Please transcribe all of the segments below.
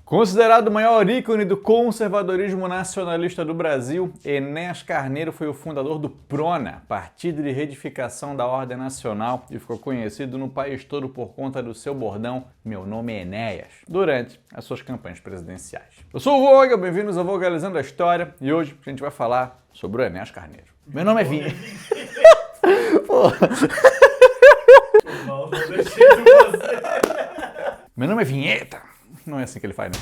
Considerado o maior ícone do conservadorismo nacionalista do Brasil, Enéas Carneiro foi o fundador do PRONA, Partido de Reedificação da Ordem Nacional, e ficou conhecido no país todo por conta do seu bordão "Meu nome é Enéas", durante as suas campanhas presidenciais. Eu sou o Vogel, bem-vindos ao Vogalizando a História, e hoje a gente vai falar sobre o Enéas Carneiro. Meu nome é Vinha. Meu nome é Vinheta. Não é assim que ele faz, né?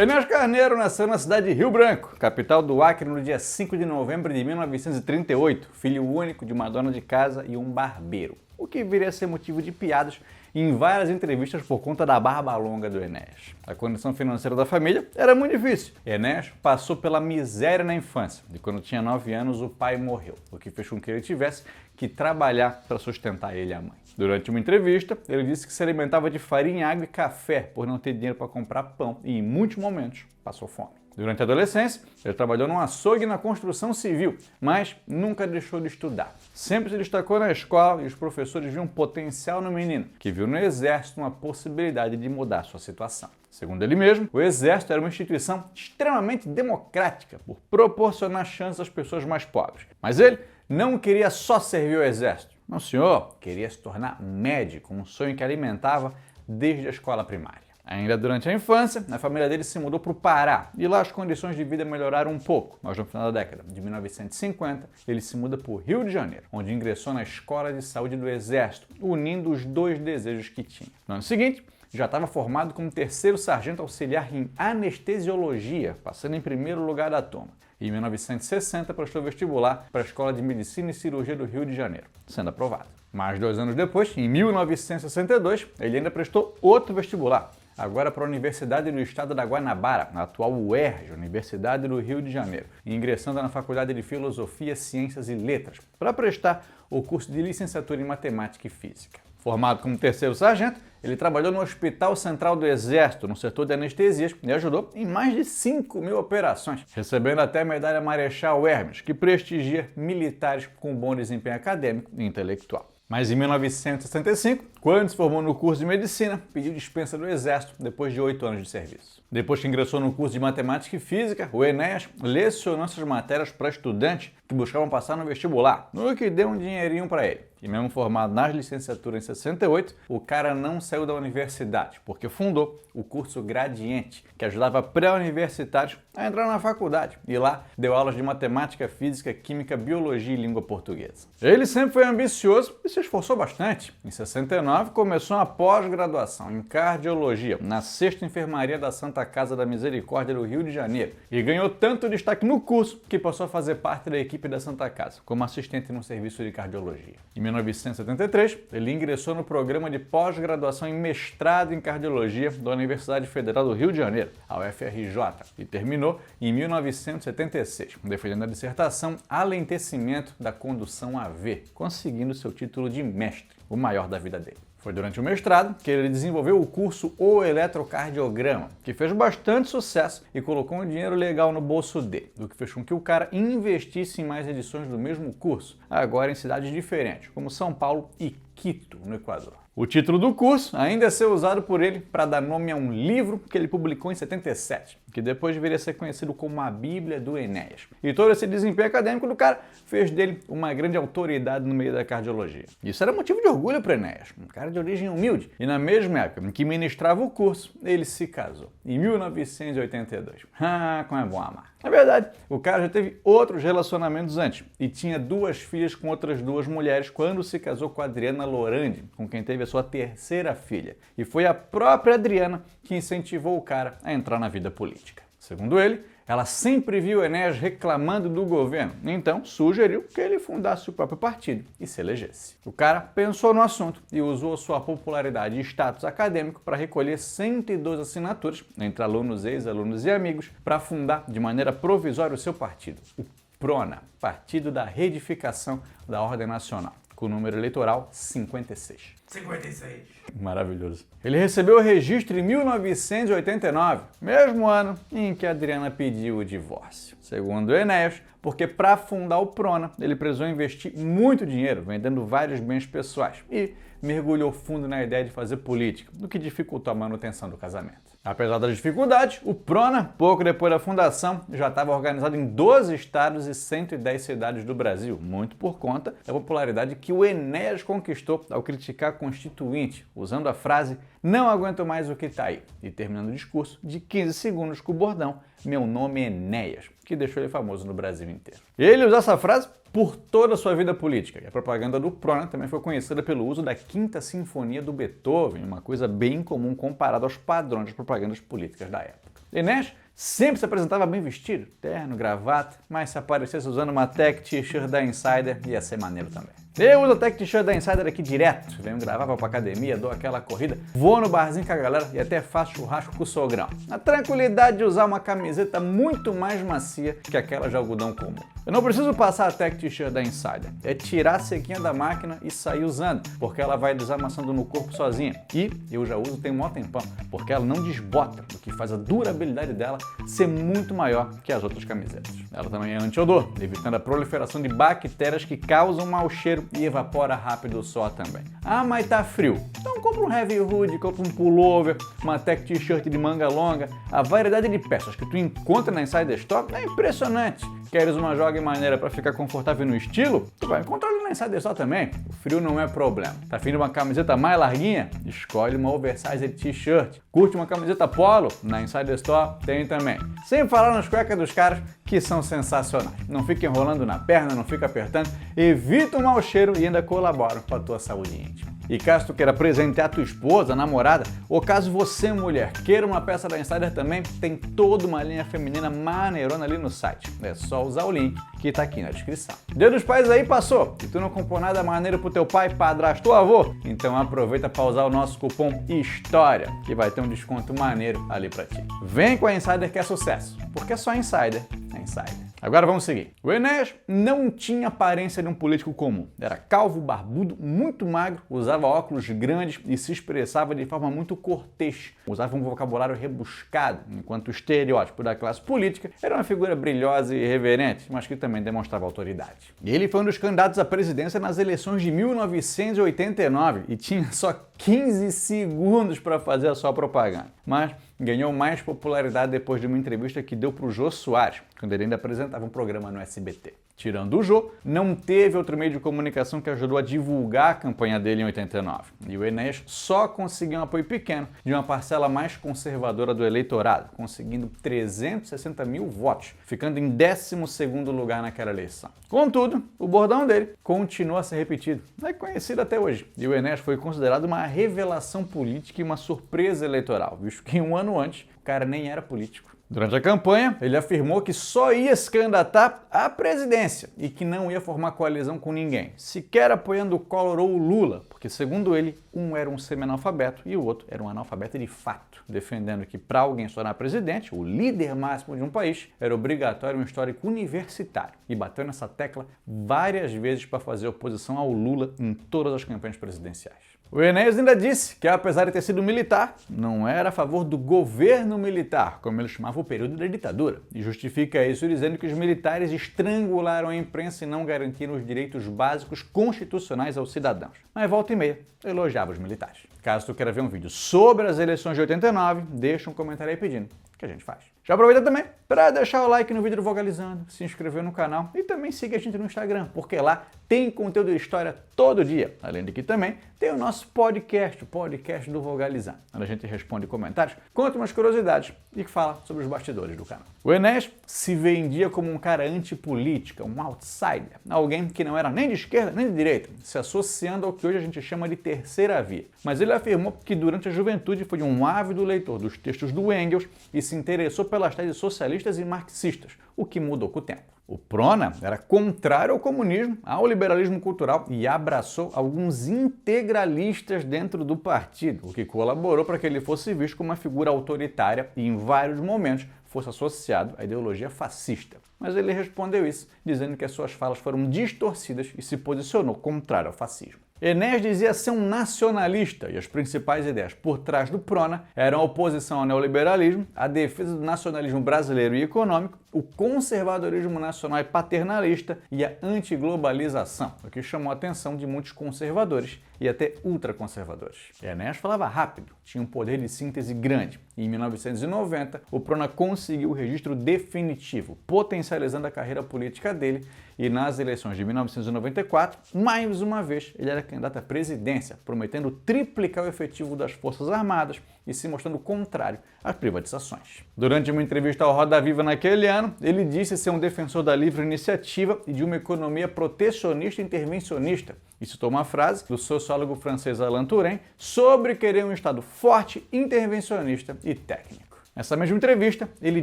Enéas Carneiro nasceu na cidade de Rio Branco, capital do Acre, no dia 5 de novembro de 1938, filho único de uma dona de casa e um barbeiro, o que viria a ser motivo de piadas em várias entrevistas por conta da barba longa do Enéas. A condição financeira da família era muito difícil. Enéas passou pela miséria na infância e quando tinha 9 anos o pai morreu, o que fez com que ele tivesse que trabalhar para sustentar ele e a mãe. Durante uma entrevista, ele disse que se alimentava de farinha, água e café por não ter dinheiro para comprar pão e, em muitos momentos, passou fome. Durante a adolescência, ele trabalhou num açougue e na construção civil, mas nunca deixou de estudar. Sempre se destacou na escola e os professores viam potencial no menino, que viu no Exército uma possibilidade de mudar sua situação. Segundo ele mesmo, o Exército era uma instituição extremamente democrática por proporcionar chances às pessoas mais pobres. Mas ele não queria só servir o Exército. Não, senhor, queria se tornar médico, um sonho que alimentava desde a escola primária. Ainda durante a infância, a família dele se mudou para o Pará e lá as condições de vida melhoraram um pouco, mas no final da década de 1950 ele se muda para o Rio de Janeiro, onde ingressou na Escola de Saúde do Exército, unindo os dois desejos que tinha. No ano seguinte, já estava formado como terceiro sargento auxiliar em anestesiologia, passando em primeiro lugar da turma. E em 1960 prestou vestibular para a Escola de Medicina e Cirurgia do Rio de Janeiro, sendo aprovado. Mais 2 anos depois, em 1962, ele ainda prestou outro vestibular, agora para a Universidade do Estado da Guanabara, na atual UERJ, Universidade do Rio de Janeiro, e ingressando na Faculdade de Filosofia, Ciências e Letras, para prestar o curso de licenciatura em Matemática e Física. Formado como terceiro sargento, ele trabalhou no Hospital Central do Exército, no setor de anestesias, e ajudou em mais de 5.000 operações, recebendo até a medalha Marechal Hermes, que prestigia militares com bom desempenho acadêmico e intelectual. Mas em 1965, quando se formou no curso de medicina, pediu dispensa do Exército depois de 8 anos de serviço. Depois que ingressou no curso de matemática e física, o Enéas lecionou essas matérias para estudantes que buscavam passar no vestibular, o que deu um dinheirinho para ele. E mesmo formado nas licenciaturas em 68, o cara não saiu da universidade, porque fundou o curso Gradiente, que ajudava pré-universitários a entrar na faculdade. E lá deu aulas de matemática, física, química, biologia e língua portuguesa. Ele sempre foi ambicioso e se esforçou bastante. Em 69, começou uma pós-graduação em cardiologia na 6ª Enfermaria da Santa Casa da Misericórdia do Rio de Janeiro. E ganhou tanto destaque no curso que passou a fazer parte da equipe da Santa Casa, como assistente no serviço de cardiologia. Em 1973, ele ingressou no programa de pós-graduação em mestrado em cardiologia da Universidade Federal do Rio de Janeiro, a UFRJ, e terminou em 1976, defendendo a dissertação Alentecimento da Condução AV, conseguindo seu título de mestre, o maior da vida dele. Foi durante o mestrado que ele desenvolveu o curso O Eletrocardiograma, que fez bastante sucesso e colocou um dinheiro legal no bolso dele, o que fez com que o cara investisse em mais edições do mesmo curso, agora em cidades diferentes, como São Paulo e Quito, no Equador. O título do curso ainda é ser usado por ele para dar nome a um livro que ele publicou em 77, que depois viria a ser conhecido como a Bíblia do Enéas. E todo esse desempenho acadêmico do cara fez dele uma grande autoridade no meio da cardiologia. Isso era motivo de orgulho para Enéas, um cara de origem humilde. E na mesma época em que ministrava o curso, ele se casou, em 1982. Ah, como é bom amar. Na verdade, o cara já teve outros relacionamentos antes e tinha 2 filhas com outras 2 mulheres quando se casou com a Adriana Lorandi, com quem teve a sua terceira filha. E foi a própria Adriana que incentivou o cara a entrar na vida política. Segundo ele, ela sempre viu Enéas reclamando do governo, então sugeriu que ele fundasse o próprio partido e se elegesse. O cara pensou no assunto e usou sua popularidade e status acadêmico para recolher 102 assinaturas entre alunos, ex-alunos e amigos para fundar de maneira provisória o seu partido, o PRONA, Partido da Reedificação da Ordem Nacional, com o número eleitoral 56. 56. Maravilhoso. Ele recebeu o registro em 1989, mesmo ano em que a Adriana pediu o divórcio. Segundo Enéas, porque para fundar o PRONA, ele precisou investir muito dinheiro vendendo vários bens pessoais. E, mergulhou fundo na ideia de fazer política, o que dificultou a manutenção do casamento. Apesar das dificuldades, o Prona, pouco depois da fundação, já estava organizado em 12 estados e 110 cidades do Brasil, muito por conta da popularidade que o Enéas conquistou ao criticar a Constituinte, usando a frase "não aguento mais o que tá aí", e terminando o discurso de 15 segundos com o bordão "meu nome é Enéas", que deixou ele famoso no Brasil inteiro. Ele usou essa frase por toda a sua vida política, e a propaganda do Prona também foi conhecida pelo uso da Quinta Sinfonia do Beethoven, uma coisa bem comum comparada aos padrões das propagandas políticas da época. Enéas sempre se apresentava bem vestido, terno, gravata, mas se aparecesse usando uma tech t-shirt da Insider, ia ser maneiro também. Eu uso a tech t-shirt da Insider aqui direto, venho gravar, vou pra academia, dou aquela corrida, vou no barzinho com a galera e até faço churrasco com o sogrão. A tranquilidade de usar uma camiseta muito mais macia que aquela de algodão comum. Eu não preciso passar a tech t-shirt da Insider, é tirar a sequinha da máquina e sair usando, porque ela vai desamassando no corpo sozinha. E eu já uso tem um maior tempão, porque ela não desbota, o que faz a durabilidade dela ser muito maior que as outras camisetas. Ela também é anti-odor, evitando a proliferação de bactérias que causam mau cheiro e evapora rápido o suor também. Ah, mas tá frio. Então compra um heavy hoodie, compra um pullover, uma tech t-shirt de manga longa. A variedade de peças que tu encontra na Insider Store é impressionante. Queres uma joga maneira para ficar confortável no estilo? Tu vai encontrar ali na Insider Store também. O frio não é problema. Tá afim de uma camiseta mais larguinha? Escolhe uma oversize t-shirt. Curte uma camiseta polo? Na Insider Store tem também. Sem falar nas cuecas dos caras, que são sensacionais. Não fica enrolando na perna, não fica apertando, evita o mau cheiro e ainda colaboram com a tua saúde íntima. E caso tu queira presentear tua esposa, namorada, ou caso você, mulher, queira uma peça da Insider também, tem toda uma linha feminina maneirona ali no site. É só usar o link que tá aqui na descrição. Dia dos Pais aí passou, e tu não comprou nada maneiro pro teu pai, padrasto ou avô? Então aproveita para usar o nosso cupom HISTORIA, que vai ter um desconto maneiro ali pra ti. Vem com a Insider que é sucesso, porque só Insider é Insider. Agora vamos seguir. O Enéas não tinha aparência de um político comum. Era calvo, barbudo, muito magro, usava óculos grandes e se expressava de forma muito cortês. Usava um vocabulário rebuscado, enquanto o estereótipo da classe política era uma figura brilhosa e irreverente, mas que também demonstrava autoridade. Ele foi um dos candidatos à presidência nas eleições de 1989 e tinha só 15 segundos para fazer a sua propaganda. Mas ganhou mais popularidade depois de uma entrevista que deu para o Jô Soares, quando ele ainda apresentava um programa no SBT. Tirando o Jô, não teve outro meio de comunicação que ajudou a divulgar a campanha dele em 89. E o Enéas só conseguiu um apoio pequeno de uma parcela mais conservadora do eleitorado, conseguindo 360 mil votos, ficando em 12º lugar naquela eleição. Contudo, o bordão dele continua a ser repetido. É conhecido até hoje. E o Enéas foi considerado uma revelação política e uma surpresa eleitoral, visto que um ano antes o cara nem era político. Durante a campanha, ele afirmou que só ia se candidatar à presidência e que não ia formar coalizão com ninguém, sequer apoiando o Collor ou o Lula, porque, segundo ele, um era um semi-analfabeto e o outro era um analfabeto de fato, defendendo que para alguém se tornar presidente, o líder máximo de um país, era obrigatório um histórico universitário, e bateu nessa tecla várias vezes para fazer oposição ao Lula em todas as campanhas presidenciais. O Enéas ainda disse que, apesar de ter sido militar, não era a favor do governo militar, como ele chamava o período da ditadura, e justifica isso dizendo que os militares estrangularam a imprensa e não garantiram os direitos básicos constitucionais aos cidadãos. Mas volta e meia, elogiava os militares. Caso tu queira ver um vídeo sobre as eleições de 89, deixa um comentário aí pedindo, que a gente faz. Já aproveita também para deixar o like no vídeo do Vogalizando, se inscrever no canal e também siga a gente no Instagram, porque lá tem conteúdo de história todo dia. Além de que também tem o nosso podcast, o podcast do Vogalizando, onde a gente responde comentários, conta umas curiosidades e fala sobre os bastidores do canal. O Enéas se vendia como um cara antipolítica, um outsider, alguém que não era nem de esquerda nem de direita, se associando ao que hoje a gente chama de terceira via. Mas ele afirmou que durante a juventude foi um ávido leitor dos textos do Engels e se interessou pelas teses socialistas e marxistas, o que mudou com o tempo. O Prona era contrário ao comunismo, ao liberalismo cultural e abraçou alguns integralistas dentro do partido, o que colaborou para que ele fosse visto como uma figura autoritária e, em vários momentos, fosse associado à ideologia fascista. Mas ele respondeu isso, dizendo que as suas falas foram distorcidas e se posicionou contrário ao fascismo. Enéas dizia ser um nacionalista e as principais ideias por trás do Prona eram a oposição ao neoliberalismo, a defesa do nacionalismo brasileiro e econômico, o conservadorismo nacional e paternalista e a antiglobalização, o que chamou a atenção de muitos conservadores e até ultraconservadores. Enéas falava rápido, tinha um poder de síntese grande, e em 1990 o Prona conseguiu o registro definitivo, potencializando a carreira política dele, e nas eleições de 1994, mais uma vez, ele era candidato à presidência, prometendo triplicar o efetivo das Forças Armadas e se mostrando contrário às privatizações. Durante uma entrevista ao Roda Viva naquele ano, ele disse ser um defensor da livre iniciativa e de uma economia protecionista e intervencionista, e citou uma frase do sociólogo francês Alain Touraine sobre querer um Estado forte, intervencionista e técnico. Nessa mesma entrevista, ele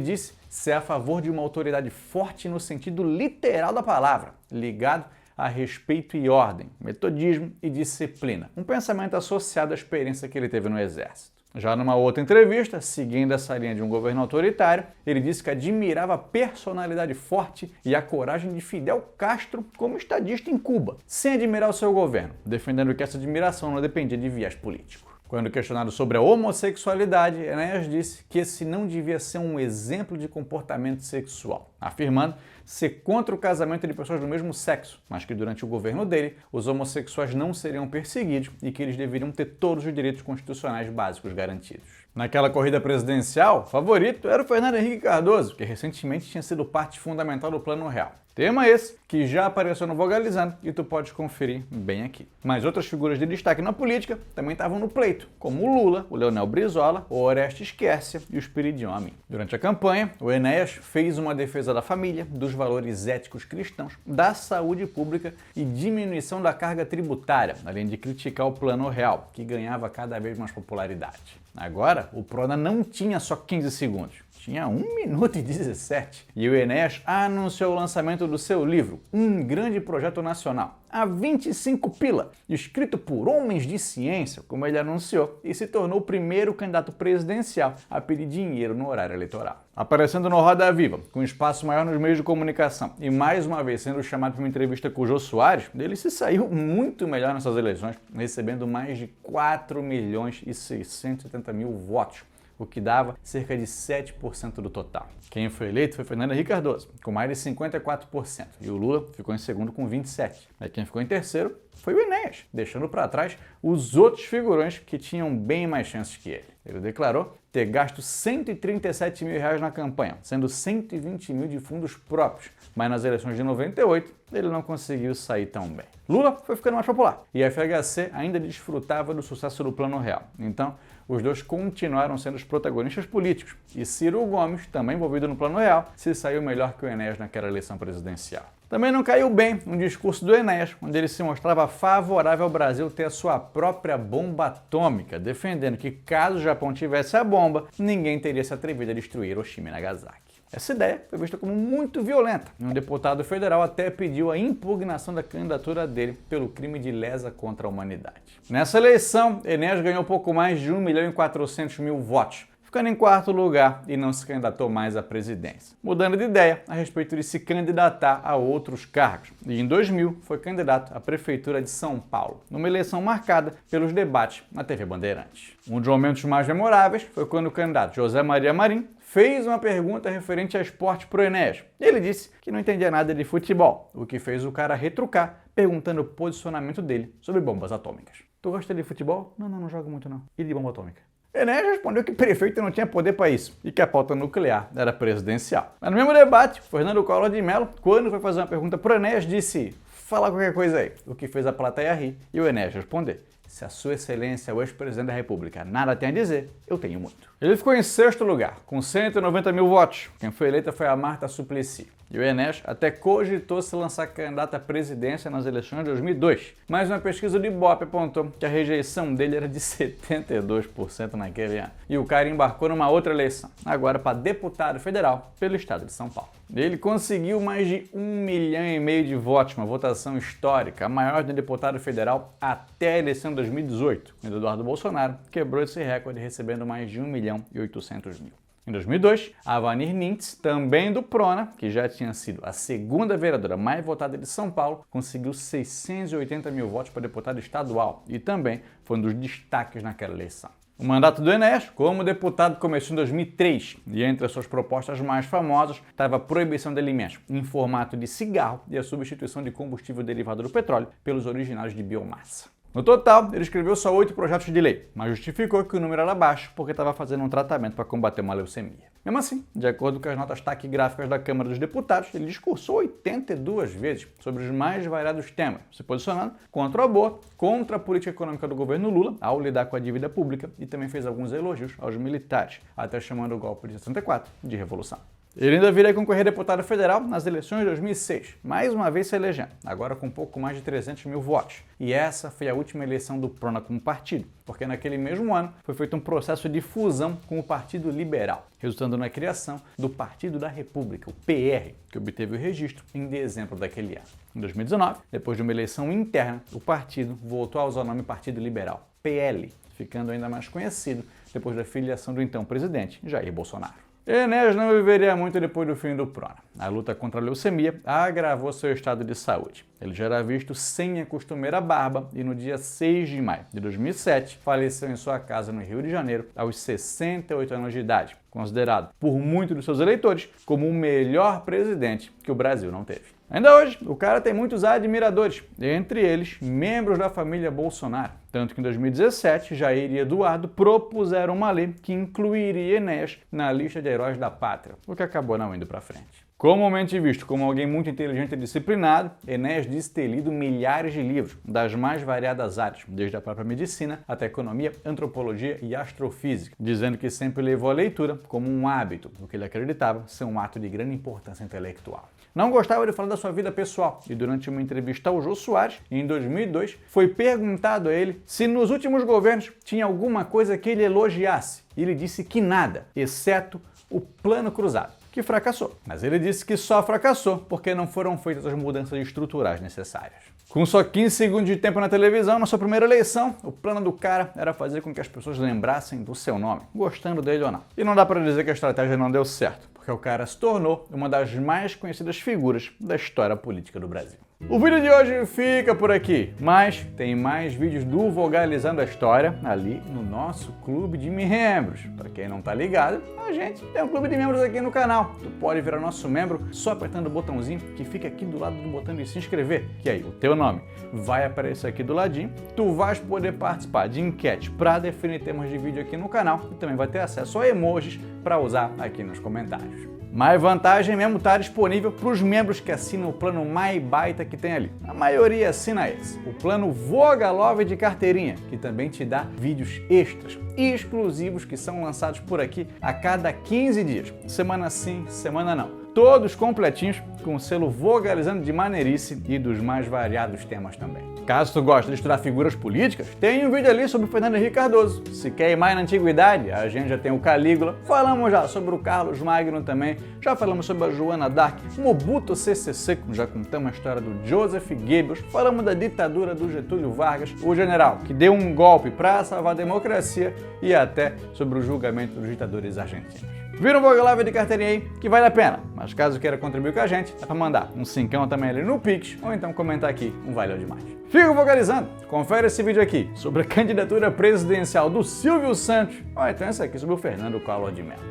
disse ser a favor de uma autoridade forte no sentido literal da palavra, ligado a respeito e ordem, metodismo e disciplina, um pensamento associado à experiência que ele teve no Exército. Já numa outra entrevista, seguindo essa linha de um governo autoritário, ele disse que admirava a personalidade forte e a coragem de Fidel Castro como estadista em Cuba, sem admirar o seu governo, defendendo que essa admiração não dependia de viés político. Quando questionado sobre a homossexualidade, Enéas disse que esse não devia ser um exemplo de comportamento sexual, afirmando ser contra o casamento de pessoas do mesmo sexo, mas que durante o governo dele, os homossexuais não seriam perseguidos e que eles deveriam ter todos os direitos constitucionais básicos garantidos. Naquela corrida presidencial, o favorito era o Fernando Henrique Cardoso, que recentemente tinha sido parte fundamental do Plano Real. Tema esse que já apareceu no Vogalizando e tu pode conferir bem aqui. Mas outras figuras de destaque na política também estavam no pleito, como o Lula, o Leonel Brizola, o Orestes Quercia e o Espiridião Amin. Durante a campanha, o Enéas fez uma defesa da família, dos valores éticos cristãos, da saúde pública e diminuição da carga tributária, além de criticar o Plano Real, que ganhava cada vez mais popularidade. Agora, o Prona não tinha só 15 segundos. Tinha 1 minuto e 17. E o Enéas anunciou o lançamento do seu livro, Um Grande Projeto Nacional, a 25 pila, escrito por homens de ciência, como ele anunciou, e se tornou o primeiro candidato presidencial a pedir dinheiro no horário eleitoral. Aparecendo no Roda Viva, com espaço maior nos meios de comunicação e mais uma vez sendo chamado para uma entrevista com o Jô Soares, ele se saiu muito melhor nessas eleições, recebendo mais de 4.670.000 votos, o que dava cerca de 7% do total. Quem foi eleito foi Fernando Henrique Cardoso, com mais de 54%, e o Lula ficou em segundo com 27%. Mas quem ficou em terceiro foi o Enéas, deixando para trás os outros figurões que tinham bem mais chances que ele. Ele declarou ter gasto R$137 mil na campanha, sendo 120 mil de fundos próprios, mas nas eleições de 98 ele não conseguiu sair tão bem. Lula foi ficando mais popular e a FHC ainda desfrutava do sucesso do Plano Real. Então, os dois continuaram sendo os protagonistas políticos e Ciro Gomes, também envolvido no Plano Real, se saiu melhor que o Enéas naquela eleição presidencial. Também não caiu bem um discurso do Enéas, onde ele se mostrava favorável ao Brasil ter a sua própria bomba atômica, defendendo que caso o Japão tivesse a bomba, ninguém teria se atrevido a destruir Hiroshima e Nagasaki. Essa ideia foi vista como muito violenta, e um deputado federal até pediu a impugnação da candidatura dele pelo crime de lesa contra a humanidade. Nessa eleição, Enéas ganhou pouco mais de 1.400.000 votos, ficando em quarto lugar e não se candidatou mais à presidência, mudando de ideia a respeito de se candidatar a outros cargos. E em 2000 foi candidato à Prefeitura de São Paulo, numa eleição marcada pelos debates na TV Bandeirantes. Um dos momentos mais memoráveis foi quando o candidato José Maria Marim fez uma pergunta referente a esporte pro Enéas. Ele disse que não entendia nada de futebol, o que fez o cara retrucar, perguntando o posicionamento dele sobre bombas atômicas. Tu gosta de futebol? Não jogo muito não. E de bomba atômica? Enéas respondeu que prefeito não tinha poder para isso e que a pauta nuclear era presidencial. Mas no mesmo debate, Fernando Collor de Mello, quando foi fazer uma pergunta pro Enéas, disse: fala qualquer coisa aí, o que fez a plateia rir e o Enéas responder: se a sua excelência é o ex-presidente da República nada tem a dizer, eu tenho muito. Ele ficou em sexto lugar, com 190 mil votos. Quem foi eleita foi a Marta Suplicy. E o Enéas até cogitou se lançar candidato à presidência nas eleições de 2002. Mas uma pesquisa do Ibope apontou que a rejeição dele era de 72% naquele ano. E o cara embarcou numa outra eleição, agora para deputado federal pelo estado de São Paulo. Ele conseguiu mais de 1,5 milhão de votos, uma votação histórica, a maior de um deputado federal até a eleição de 2018, quando Eduardo Bolsonaro quebrou esse recorde recebendo mais de 1.800.000. Em 2002, a Vanir Nintz, também do Prona, que já tinha sido a segunda vereadora mais votada de São Paulo, conseguiu 680 mil votos para deputado estadual e também foi um dos destaques naquela eleição. O mandato do Enéas, como deputado, começou em 2003 e entre as suas propostas mais famosas estava a proibição de alimentos em formato de cigarro e a substituição de combustível derivado do petróleo pelos originários de biomassa. No total, ele escreveu só 8 projetos de lei, mas justificou que o número era baixo porque estava fazendo um tratamento para combater uma leucemia. Mesmo assim, de acordo com as notas taquigráficas da Câmara dos Deputados, ele discursou 82 vezes sobre os mais variados temas, se posicionando contra o aborto, contra a política econômica do governo Lula, ao lidar com a dívida pública, e também fez alguns elogios aos militares, até chamando o golpe de 64 de revolução. Ele ainda viria a concorrer a deputado federal nas eleições de 2006, mais uma vez se elegendo, agora com pouco mais de 300 mil votos. E essa foi a última eleição do PRONA como partido, porque naquele mesmo ano foi feito um processo de fusão com o Partido Liberal, resultando na criação do Partido da República, o PR, que obteve o registro em dezembro daquele ano. Em 2019, depois de uma eleição interna, o partido voltou a usar o nome Partido Liberal, PL, ficando ainda mais conhecido depois da filiação do então presidente Jair Bolsonaro. Enéas não viveria muito depois do fim do PRONA. A luta contra a leucemia agravou seu estado de saúde. Ele já era visto sem a costumeira barba e no dia 6 de maio de 2007 faleceu em sua casa no Rio de Janeiro aos 68 anos de idade, considerado por muitos dos seus eleitores como o melhor presidente que o Brasil não teve. Ainda hoje, o cara tem muitos admiradores, entre eles membros da família Bolsonaro. Tanto que em 2017, Jair e Eduardo propuseram uma lei que incluiria Enéas na lista de heróis da pátria, o que acabou não indo para frente. Comumente visto como alguém muito inteligente e disciplinado, Enéas disse ter lido milhares de livros das mais variadas áreas, desde a própria medicina até economia, antropologia e astrofísica, dizendo que sempre levou a leitura como um hábito, o que ele acreditava ser um ato de grande importância intelectual. Não gostava de falar da sua vida pessoal e durante uma entrevista ao Jô Soares, em 2002, foi perguntado a ele se nos últimos governos tinha alguma coisa que ele elogiasse. E ele disse que nada, exceto o Plano Cruzado, que fracassou. Mas ele disse que só fracassou porque não foram feitas as mudanças estruturais necessárias. Com só 15 segundos de tempo na televisão, na sua primeira eleição, o plano do cara era fazer com que as pessoas lembrassem do seu nome, gostando dele ou não. E não dá para dizer que a estratégia não deu certo, porque o cara se tornou uma das mais conhecidas figuras da história política do Brasil. O vídeo de hoje fica por aqui, mas tem mais vídeos do Vogalizando a História ali no nosso clube de membros. Para quem não tá ligado, a gente tem um clube de membros aqui no canal. Tu pode virar nosso membro só apertando o botãozinho que fica aqui do lado do botão de se inscrever, que aí o teu nome vai aparecer aqui do ladinho. Tu vais poder participar de enquete para definir temas de vídeo aqui no canal e também vai ter acesso a emojis para usar aqui nos comentários. Mais vantagem mesmo está disponível para os membros que assinam o plano mais baita que tem ali. A maioria assina esse. O plano Vogalove de carteirinha, que também te dá vídeos extras e exclusivos que são lançados por aqui a cada 15 dias. Semana sim, semana não. Todos completinhos com o selo Vogalizando de maneirice e dos mais variados temas também. Caso tu goste de estudar figuras políticas, tem um vídeo ali sobre o Fernando Henrique Cardoso. Se quer ir mais na antiguidade, a gente já tem o Calígula. Falamos já sobre o Carlos Magno também. Já falamos sobre a Joana d'Arc, Mobuto Sese Seko, já contamos a história do Joseph Goebbels. Falamos da ditadura do Getúlio Vargas, o general que deu um golpe para salvar a democracia e até sobre o julgamento dos ditadores argentinos. Vira um Vogalove de carteirinha aí que vale a pena, mas caso queira contribuir com a gente, é para mandar um cincão também ali no Pix ou então comentar aqui um valeu demais. Fica vogalizando, confere esse vídeo aqui sobre a candidatura presidencial do Silvio Santos ou então esse aqui sobre o Fernando Collor de Mello.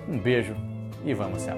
Um beijo e vamos, Céu.